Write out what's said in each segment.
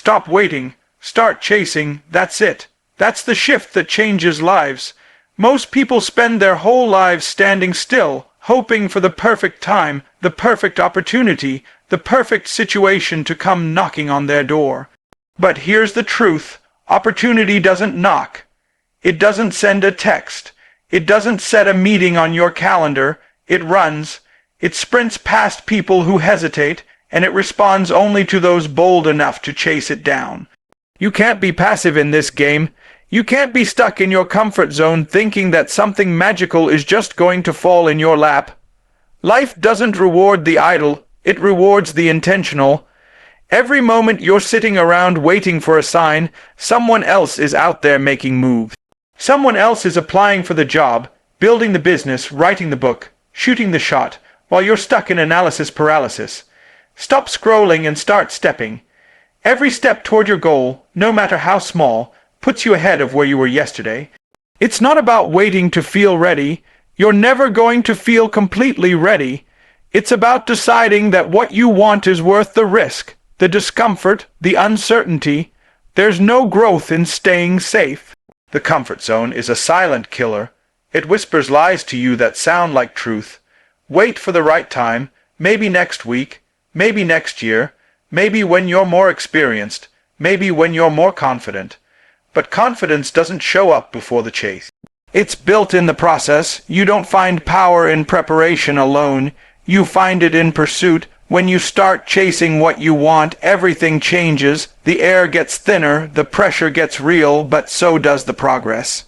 Stop waiting. Start chasing. That's it. That's the shift that changes lives. Most people spend their whole lives standing still, hoping for the perfect time, the perfect opportunity, the perfect situation to come knocking on their door. But here's the truth. Opportunity doesn't knock. It doesn't send a text. It doesn't set a meeting on your calendar. It runs. It sprints past people who hesitate, and it responds only to those bold enough to chase it down. You can't be passive in this game. You can't be stuck in your comfort zone thinking that something magical is just going to fall in your lap. Life doesn't reward the idle, it rewards the intentional. Every moment you're sitting around waiting for a sign, someone else is out there making moves. Someone else is applying for the job, building the business, writing the book, shooting the shot, while you're stuck in analysis paralysis. Stop scrolling and start stepping. Every step toward your goal, no matter how small, puts you ahead of where you were yesterday. It's not about waiting to feel ready. You're never going to feel completely ready. It's about deciding that what you want is worth the risk, the discomfort, the uncertainty. There's no growth in staying safe. The comfort zone is a silent killer. It whispers lies to you that sound like truth. Wait for the right time, maybe next week, maybe next year, maybe when you're more experienced, maybe when you're more confident. But confidence doesn't show up before the chase. It's built in the process. You don't find power in preparation alone. You find it in pursuit. When you start chasing what you want, everything changes. The air gets thinner, the pressure gets real, but so does the progress.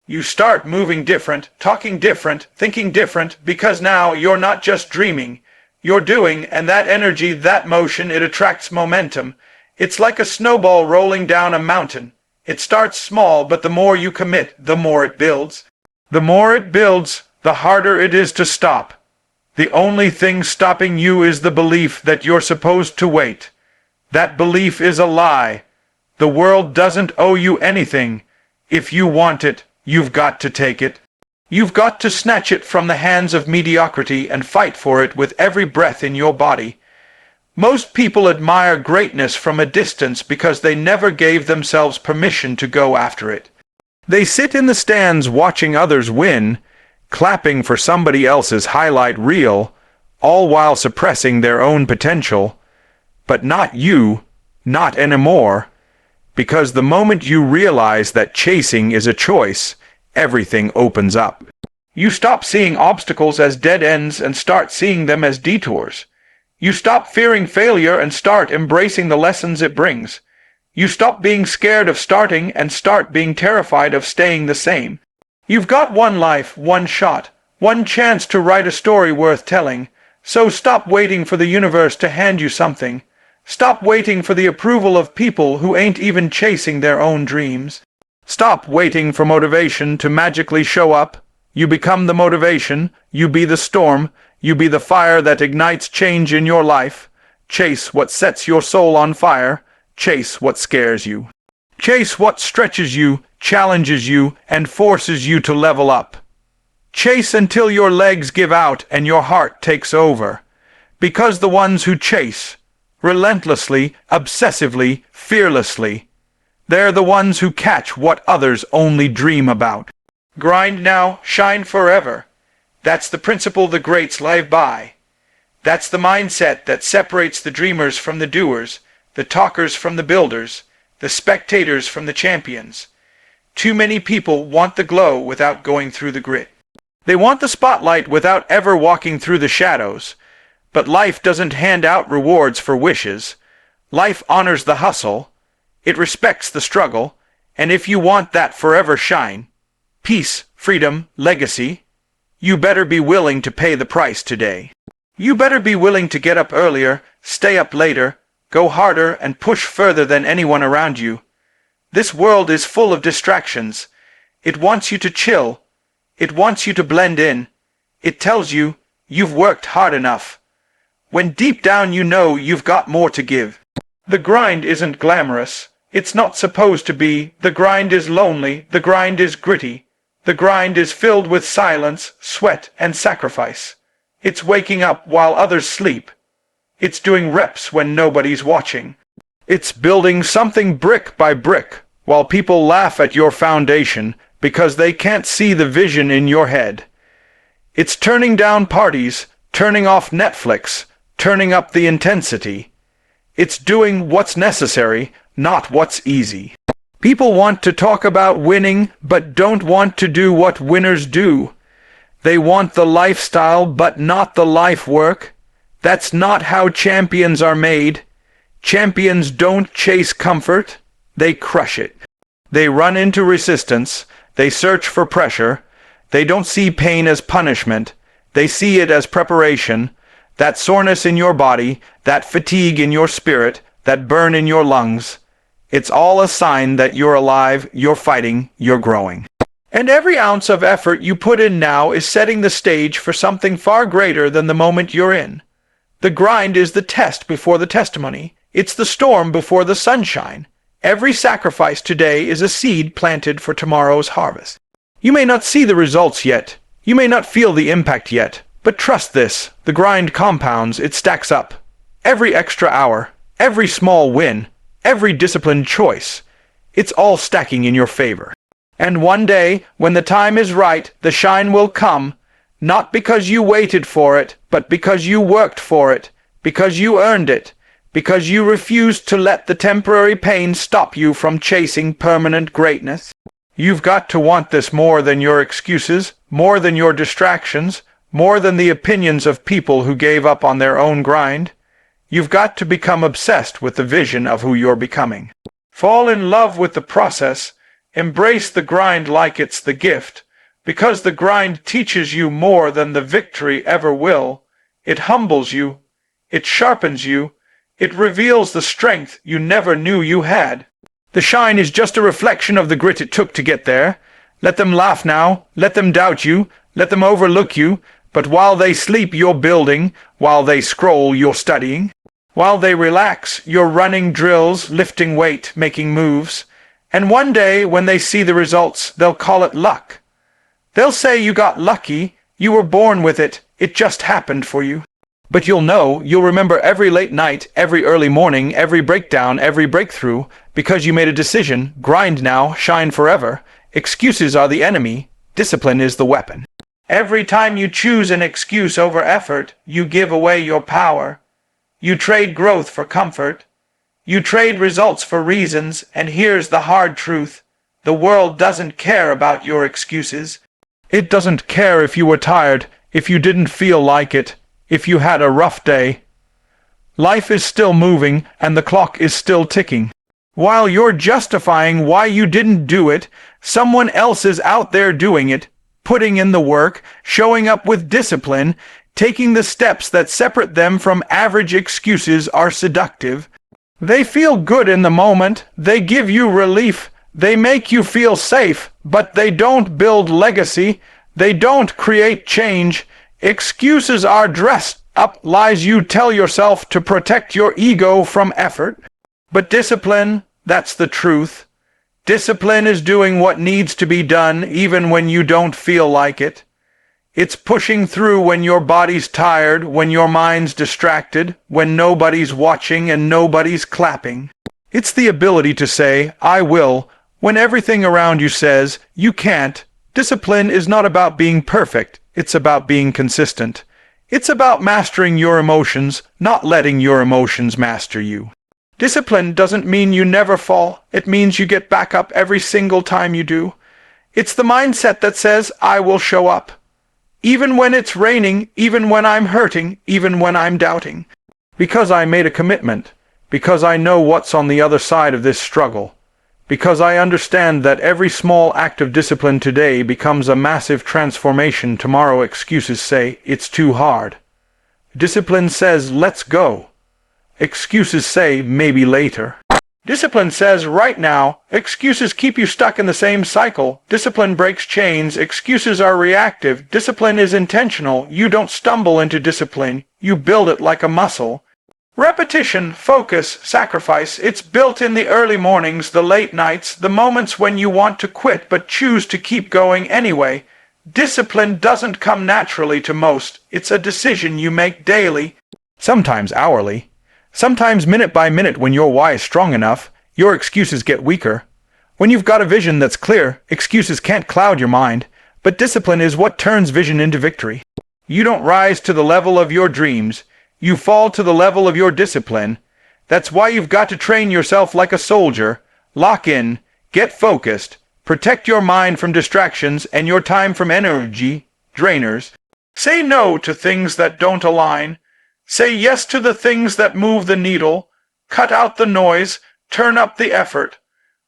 You start moving different, talking different, thinking different, because now you're not just dreaming. You're doing, and that energy, that motion, it attracts momentum. It's like a snowball rolling down a mountain. It starts small, but the more you commit, the more it builds. The more it builds, the harder it is to stop. The only thing stopping you is the belief that you're supposed to wait. That belief is a lie. The world doesn't owe you anything. If you want it, you've got to take it. You've got to snatch it from the hands of mediocrity and fight for it with every breath in your body. Most people admire greatness from a distance because they never gave themselves permission to go after it. They sit in the stands watching others win, clapping for somebody else's highlight reel, all while suppressing their own potential. But not you, not anymore, because the moment you realize that chasing is a choice, everything opens up. You stop seeing obstacles as dead ends and start seeing them as detours. You stop fearing failure and start embracing the lessons it brings. You stop being scared of starting and start being terrified of staying the same. You've got one life, one shot, one chance to write a story worth telling. So stop waiting for the universe to hand you something. Stop waiting for the approval of people who ain't even chasing their own dreams. Stop waiting for motivation to magically show up. You become the motivation. You be the storm. You be the fire that ignites change in your life. Chase what sets your soul on fire. Chase what scares you. Chase what stretches you, challenges you, and forces you to level up. Chase until your legs give out and your heart takes over. Because the ones who chase, relentlessly, obsessively, fearlessly, they're the ones who catch what others only dream about. Grind now, shine forever. That's the principle the greats live by. That's the mindset that separates the dreamers from the doers, the talkers from the builders, the spectators from the champions. Too many people want the glow without going through the grit. They want the spotlight without ever walking through the shadows. But life doesn't hand out rewards for wishes. Life honors the hustle. It respects the struggle. And if you want that forever shine, peace, freedom, legacy, you better be willing to pay the price today. You better be willing to get up earlier, stay up later, go harder and push further than anyone around you. This world is full of distractions. It wants you to chill. It wants you to blend in. It tells you you've worked hard enough, when deep down you know you've got more to give. The grind isn't glamorous. It's not supposed to be. The grind is lonely. The grind is gritty. The grind is filled with silence, sweat, and sacrifice. It's waking up while others sleep. It's doing reps when nobody's watching. It's building something brick by brick, while people laugh at your foundation because they can't see the vision in your head. It's turning down parties, turning off Netflix, turning up the intensity. It's doing what's necessary, not what's easy. People want to talk about winning, but don't want to do what winners do. They want the lifestyle, but not the life work. That's not how champions are made. Champions don't chase comfort, they crush it. They run into resistance, they search for pressure. They don't see pain as punishment, they see it as preparation. That soreness in your body, that fatigue in your spirit, that burn in your lungs, it's all a sign that you're alive, you're fighting, you're growing. And every ounce of effort you put in now is setting the stage for something far greater than the moment you're in. The grind is the test before the testimony. It's the storm before the sunshine. Every sacrifice today is a seed planted for tomorrow's harvest. You may not see the results yet. You may not feel the impact yet. But trust this, the grind compounds, it stacks up. Every extra hour, every small win, every disciplined choice, it's all stacking in your favor. And one day, when the time is right, the shine will come, not because you waited for it, but because you worked for it, because you earned it, because you refused to let the temporary pain stop you from chasing permanent greatness. You've got to want this more than your excuses, more than your distractions, more than the opinions of people who gave up on their own grind. You've got to become obsessed with the vision of who you're becoming. Fall in love with the process. Embrace the grind like it's the gift, because the grind teaches you more than the victory ever will. It humbles you. It sharpens you. It reveals the strength you never knew you had. The shine is just a reflection of the grit it took to get there. Let them laugh now. Let them doubt you. Let them overlook you. But while they sleep, you're building. While they scroll, you're studying. While they relax, you're running drills, lifting weight, making moves. And one day, when they see the results, they'll call it luck. They'll say you got lucky. You were born with it. It just happened for you. But you'll remember every late night, every early morning, every breakdown, every breakthrough, because you made a decision. Grind now, shine forever. Excuses are the enemy. Discipline is the weapon. Every time you choose an excuse over effort, you give away your power. You trade growth for comfort. You trade results for reasons, and here's the hard truth. The world doesn't care about your excuses. It doesn't care if you were tired, if you didn't feel like it, if you had a rough day. Life is still moving, and the clock is still ticking. While you're justifying why you didn't do it, someone else is out there doing it, putting in the work, showing up with discipline, taking the steps that separate them from average excuses are seductive. They feel good in the moment, they give you relief, they make you feel safe, but they don't build legacy, they don't create change. Excuses are dressed up lies you tell yourself to protect your ego from effort. But discipline, that's the truth. Discipline is doing what needs to be done even when you don't feel like it. It's pushing through when your body's tired, when your mind's distracted, when nobody's watching and nobody's clapping. It's the ability to say, I will, when everything around you says, you can't. Discipline is not about being perfect, it's about being consistent. It's about mastering your emotions, not letting your emotions master you. Discipline doesn't mean you never fall, it means you get back up every single time you do. It's the mindset that says, I will show up. Even when it's raining, even when I'm hurting, even when I'm doubting. Because I made a commitment. Because I know what's on the other side of this struggle. Because I understand that every small act of discipline today becomes a massive transformation tomorrow. Excuses say, it's too hard. Discipline says, let's go. Excuses say, maybe later. Discipline says, right now. Excuses keep you stuck in the same cycle. Discipline breaks chains. Excuses are reactive. Discipline is intentional. You don't stumble into discipline. You build it like a muscle. Repetition, focus, sacrifice. It's built in the early mornings, the late nights, the moments when you want to quit but choose to keep going anyway. Discipline doesn't come naturally to most. It's a decision you make daily, sometimes hourly, Sometimes minute by minute when your why is strong enough, your excuses get weaker. When you've got a vision that's clear, excuses can't cloud your mind, but discipline is what turns vision into victory. You don't rise to the level of your dreams, you fall to the level of your discipline. That's why you've got to train yourself like a soldier, lock in, get focused, protect your mind from distractions and your time from energy drainers. Say no to things that don't align. Say yes to the things that move the needle. Cut out the noise, turn up the effort.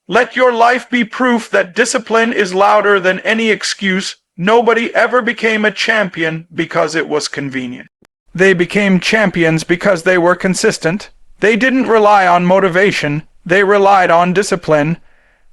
Let your life be proof that discipline is louder than any excuse. Nobody ever became a champion because it was convenient. They became champions because they were consistent. They didn't rely on motivation, they relied on discipline.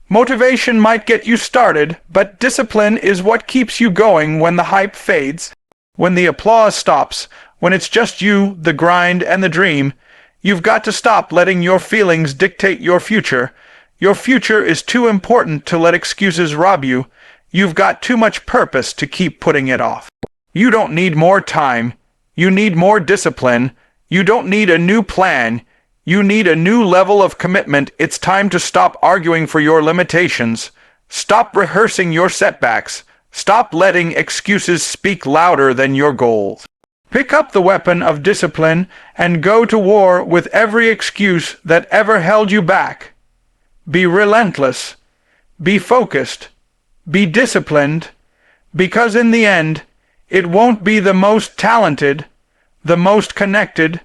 Motivation might get you started, but discipline is what keeps you going when the hype fades. When the applause stops, when it's just you, the grind, and the dream, you've got to stop letting your feelings dictate your future. Your future is too important to let excuses rob you. You've got too much purpose to keep putting it off. You don't need more time. You need more discipline. You don't need a new plan. You need a new level of commitment. It's time to stop arguing for your limitations. Stop rehearsing your setbacks. Stop letting excuses speak louder than your goals. Pick up the weapon of discipline and go to war with every excuse that ever held you back. Be relentless. Be focused. Be disciplined. Because in the end, it won't be the most talented, the most connected,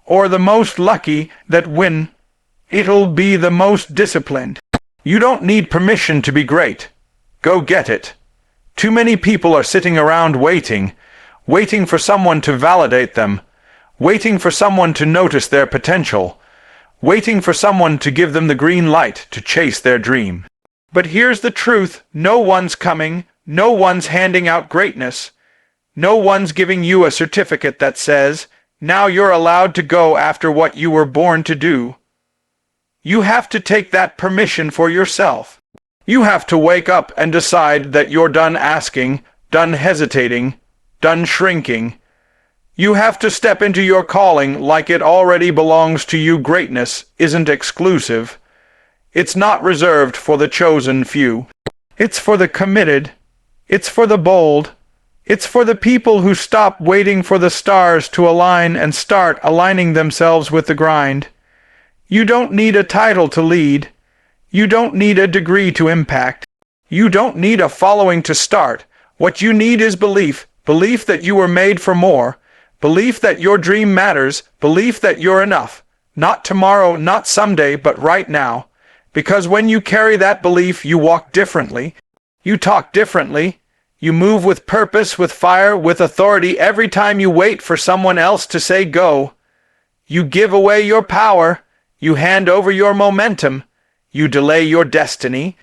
or the most lucky that win. It'll be the most disciplined. You don't need permission to be great. Go get it. Too many people are sitting around waiting for someone to validate them, waiting for someone to notice their potential, waiting for someone to give them the green light to chase their dream. But here's the truth, no one's coming, no one's handing out greatness, no one's giving you a certificate that says, now you're allowed to go after what you were born to do. You have to take that permission for yourself. You have to wake up and decide that you're done asking, done hesitating, done shrinking. You have to step into your calling like it already belongs to you. Greatness isn't exclusive. It's not reserved for the chosen few. It's for the committed. It's for the bold. It's for the people who stop waiting for the stars to align and start aligning themselves with the grind. You don't need a title to lead. You don't need a degree to impact. You don't need a following to start. What you need is belief. Belief that you were made for more. Belief that your dream matters. Belief that you're enough. Not tomorrow, not someday, but right now. Because when you carry that belief, you walk differently. You talk differently. You move with purpose, with fire, with authority. Every time you wait for someone else to say go, you give away your power. You hand over your momentum. You delay your destiny.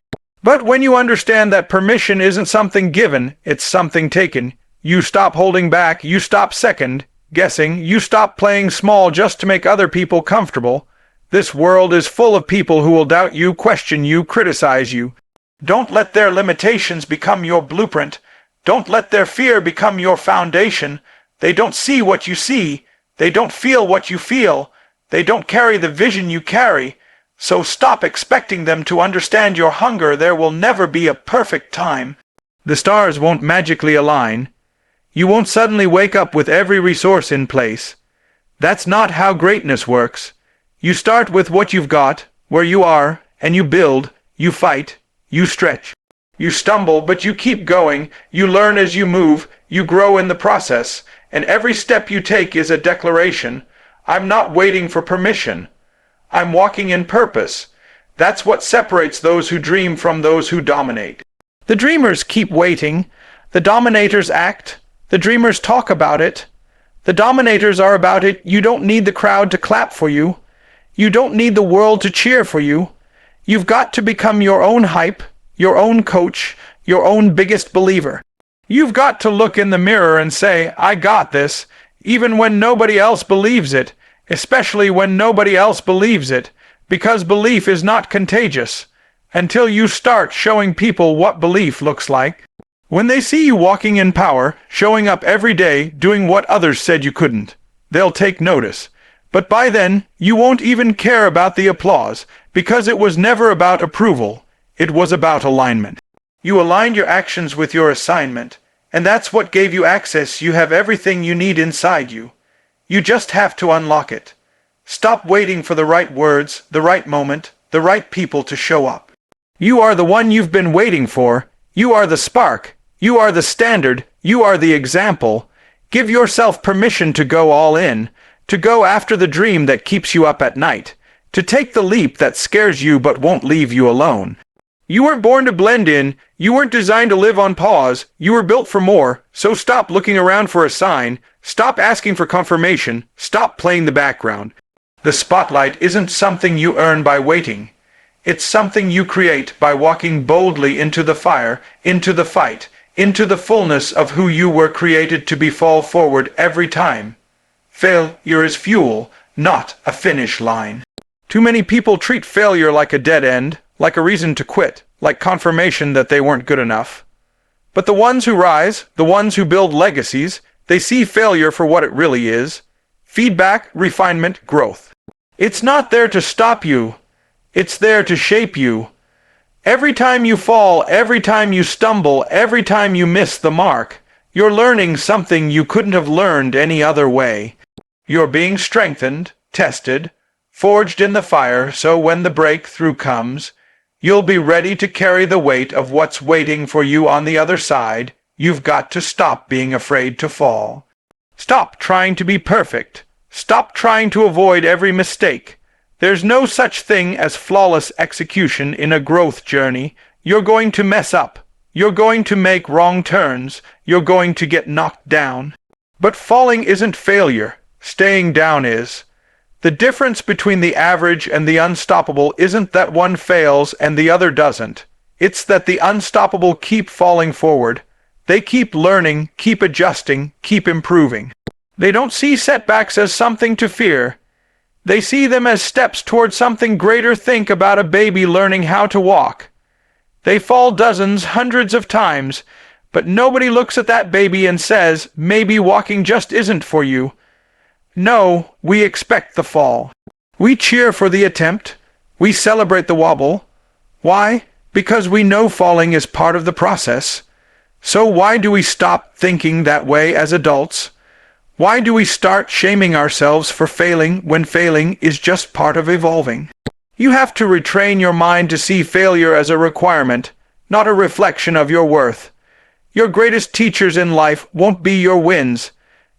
But when you understand that permission isn't something given, it's something taken, you stop holding back, you stop second guessing, you stop playing small just to make other people comfortable. This world is full of people who will doubt you, question you, criticize you. Don't let their limitations become your blueprint. Don't let their fear become your foundation. They don't see what you see. They don't feel what you feel. They don't carry the vision you carry. So stop expecting them to understand your hunger. There will never be a perfect time. The stars won't magically align. You won't suddenly wake up with every resource in place. That's not how greatness works. You start with what you've got, where you are, and you build, you fight, you stretch. You stumble, but you keep going. You learn as you move. You grow in the process. And every step you take is a declaration. I'm not waiting for permission. I'm walking in purpose. That's what separates those who dream from those who dominate. The dreamers keep waiting. The dominators act. The dreamers talk about it. The dominators are about it. You don't need the crowd to clap for you. You don't need the world to cheer for you. You've got to become your own hype, your own coach, your own biggest believer. You've got to look in the mirror and say, I got this, even when nobody else believes it. Especially when nobody else believes it, because belief is not contagious, until you start showing people what belief looks like. When they see you walking in power, showing up every day, doing what others said you couldn't, they'll take notice. But by then, you won't even care about the applause, because it was never about approval. It was about alignment. You aligned your actions with your assignment, and that's what gave you access. You have everything you need inside you. You just have to unlock it. Stop waiting for the right words, the right moment, the right people to show up. You are the one you've been waiting for. You are the spark. You are the standard. You are the example. Give yourself permission to go all in, to go after the dream that keeps you up at night, to take the leap that scares you but won't leave you alone. You weren't born to blend in. You weren't designed to live on pause. You were built for more. So stop looking around for a sign. Stop asking for confirmation. Stop playing the background. The spotlight isn't something you earn by waiting. It's something you create by walking boldly into the fire, into the fight, into the fullness of who you were created to be. Fall forward every time. Failure is fuel, not a finish line. Too many people treat failure like a dead end, like a reason to quit, like confirmation that they weren't good enough. But the ones who rise, the ones who build legacies, they see failure for what it really is: feedback, refinement, growth. It's not there to stop you. It's there to shape you. Every time you fall, every time you stumble, every time you miss the mark, you're learning something you couldn't have learned any other way. You're being strengthened, tested, forged in the fire, so when the breakthrough comes, you'll be ready to carry the weight of what's waiting for you on the other side. You've got to stop being afraid to fall. Stop trying to be perfect. Stop trying to avoid every mistake. There's no such thing as flawless execution in a growth journey. You're going to mess up. You're going to make wrong turns. You're going to get knocked down. But falling isn't failure. Staying down is. The difference between the average and the unstoppable isn't that one fails and the other doesn't. It's that the unstoppable keep falling forward. They keep learning, keep adjusting, keep improving. They don't see setbacks as something to fear. They see them as steps toward something greater. Think about a baby learning how to walk. They fall dozens, hundreds of times, but nobody looks at that baby and says, maybe walking just isn't for you. No, we expect the fall. We cheer for the attempt. We celebrate the wobble. Why? Because we know falling is part of the process. So why do we stop thinking that way as adults? Why do we start shaming ourselves for failing when failing is just part of evolving? You have to retrain your mind to see failure as a requirement, not a reflection of your worth. Your greatest teachers in life won't be your wins.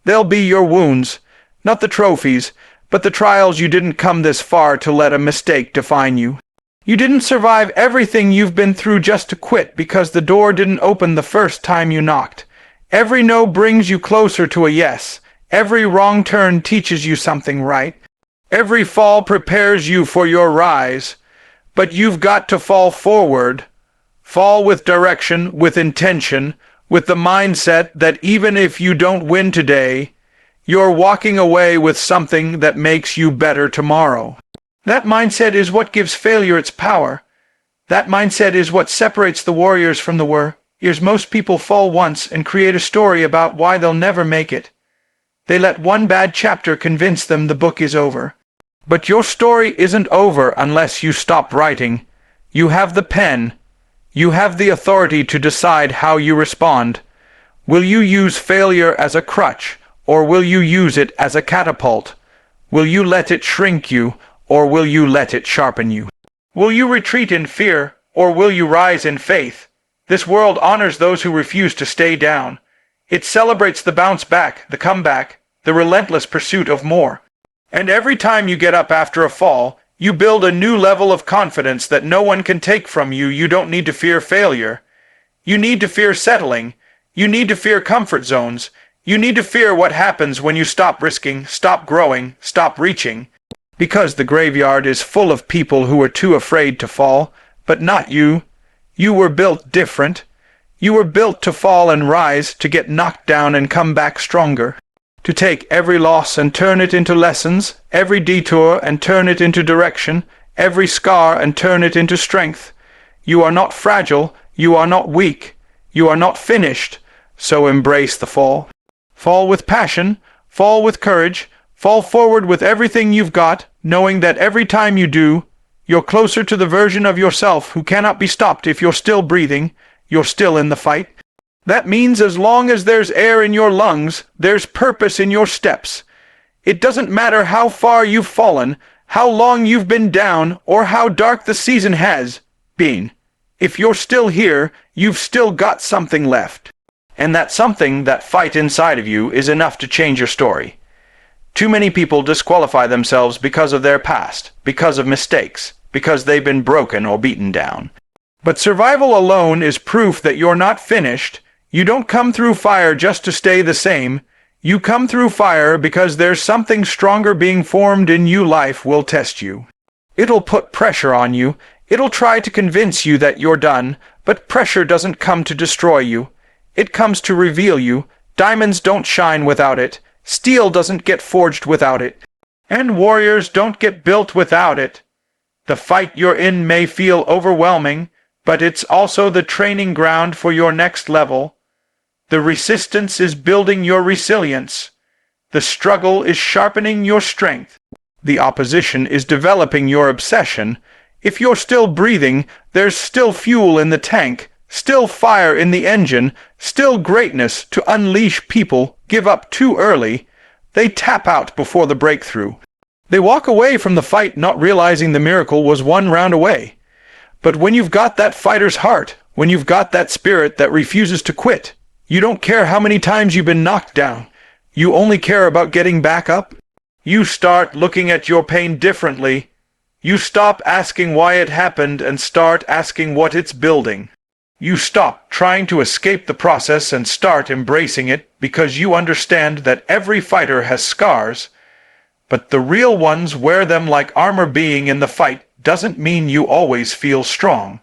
They'll be your wounds. Not the trophies, but the trials. You didn't come this far to let a mistake define you. You didn't survive everything you've been through just to quit because the door didn't open the first time you knocked. Every no brings you closer to a yes. Every wrong turn teaches you something right. Every fall prepares you for your rise. But you've got to fall forward. Fall with direction, with intention, with the mindset that even if you don't win today, you're walking away with something that makes you better tomorrow. That mindset is what gives failure its power. That mindset is what separates the warriors from the warriors. Most people fall once and create a story about why they'll never make it. They let one bad chapter convince them the book is over. But your story isn't over unless you stop writing. You have the pen. You have the authority to decide how you respond. Will you use failure as a crutch? Or will you use it as a catapult? Will you let it shrink you, or will you let it sharpen you? Will you retreat in fear, or will you rise in faith? This world honors those who refuse to stay down. It celebrates the bounce back, the comeback, the relentless pursuit of more. And every time you get up after a fall, you build a new level of confidence that no one can take from you. You don't need to fear failure. You need to fear settling. You need to fear comfort zones. You need to fear what happens when you stop risking, stop growing, stop reaching. Because the graveyard is full of people who are too afraid to fall, but not you. You were built different. You were built to fall and rise, to get knocked down and come back stronger. To take every loss and turn it into lessons, every detour and turn it into direction, every scar and turn it into strength. You are not fragile. You are not weak. You are not finished. So embrace the fall. Fall with passion, fall with courage, Fall forward with everything you've got, knowing that every time you do, you're closer to the version of yourself who cannot be stopped. If you're still breathing, you're still in the fight. That means as long as there's air in your lungs, there's purpose in your steps. It doesn't matter how far you've fallen, how long you've been down, or how dark the season has been. If you're still here, you've still got something left. And that something, that fight inside of you, is enough to change your story. Too many people disqualify themselves because of their past, because of mistakes, because they've been broken or beaten down. But survival alone is proof that you're not finished. You don't come through fire just to stay the same. You come through fire because there's something stronger being formed in you. Life will test you. It'll put pressure on you. It'll try to convince you that you're done, but pressure doesn't come to destroy you. It comes to reveal you. Diamonds don't shine without it. Steel doesn't get forged without it. And warriors don't get built without it. The fight you're in may feel overwhelming, but it's also the training ground for your next level. The resistance is building your resilience. The struggle is sharpening your strength. The opposition is developing your obsession. If you're still breathing, there's still fuel in the tank, still fire in the engine, still greatness to unleash. People give up too early. They tap out before the breakthrough. They walk away from the fight not realizing the miracle was one round away. But when you've got that fighter's heart, when you've got that spirit that refuses to quit, you don't care how many times you've been knocked down. You only care about getting back up. You start looking at your pain differently. You stop asking why it happened and start asking what it's building. You stop trying to escape the process and start embracing it because you understand that every fighter has scars, but the real ones wear them like armor. Being in the fight doesn't mean you always feel strong.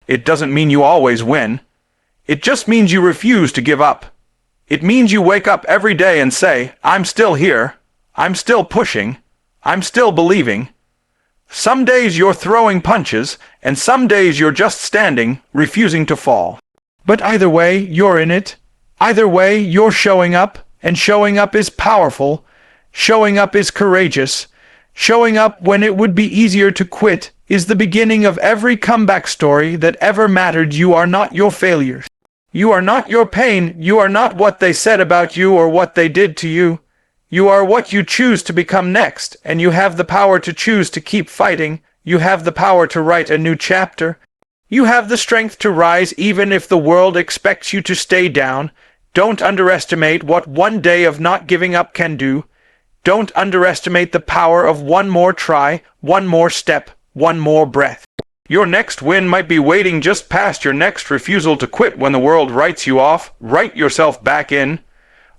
It doesn't mean you always win. It just means you refuse to give up. It means you wake up every day and say, I'm still here. I'm still pushing. I'm still believing. Some days you're throwing punches, and some days you're just standing, refusing to fall. But either way, you're in it. Either way, you're showing up, and showing up is powerful. Showing up is courageous. Showing up when it would be easier to quit is the beginning of every comeback story that ever mattered. You are not your failures. You are not your pain. You are not what they said about you or what they did to you. You are what you choose to become next, and you have the power to choose to keep fighting. You have the power to write a new chapter. You have the strength to rise even if the world expects you to stay down. Don't underestimate what one day of not giving up can do. Don't underestimate the power of one more try, one more step, one more breath. Your next win might be waiting just past your next refusal to quit. When the world writes you off, write yourself back in.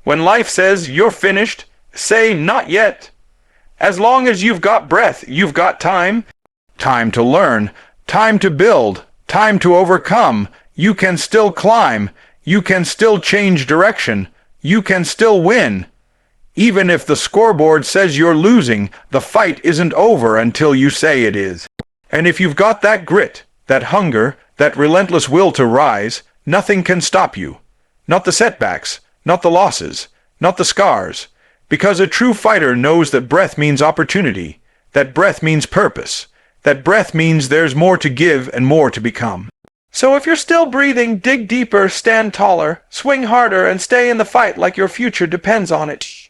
When life says you're finished, say not yet. As long as you've got breath, you've got time. Time to learn, time to build, time to overcome. You can still climb. You can still change direction. You can still win. Even if the scoreboard says you're losing, the fight isn't over until you say it is. And if you've got that grit, that hunger, that relentless will to rise, nothing can stop you. Not the setbacks, not the losses, not the scars. Because a true fighter knows that breath means opportunity, that breath means purpose, that breath means there's more to give and more to become. So if you're still breathing, dig deeper, stand taller, swing harder, and stay in the fight like your future depends on it.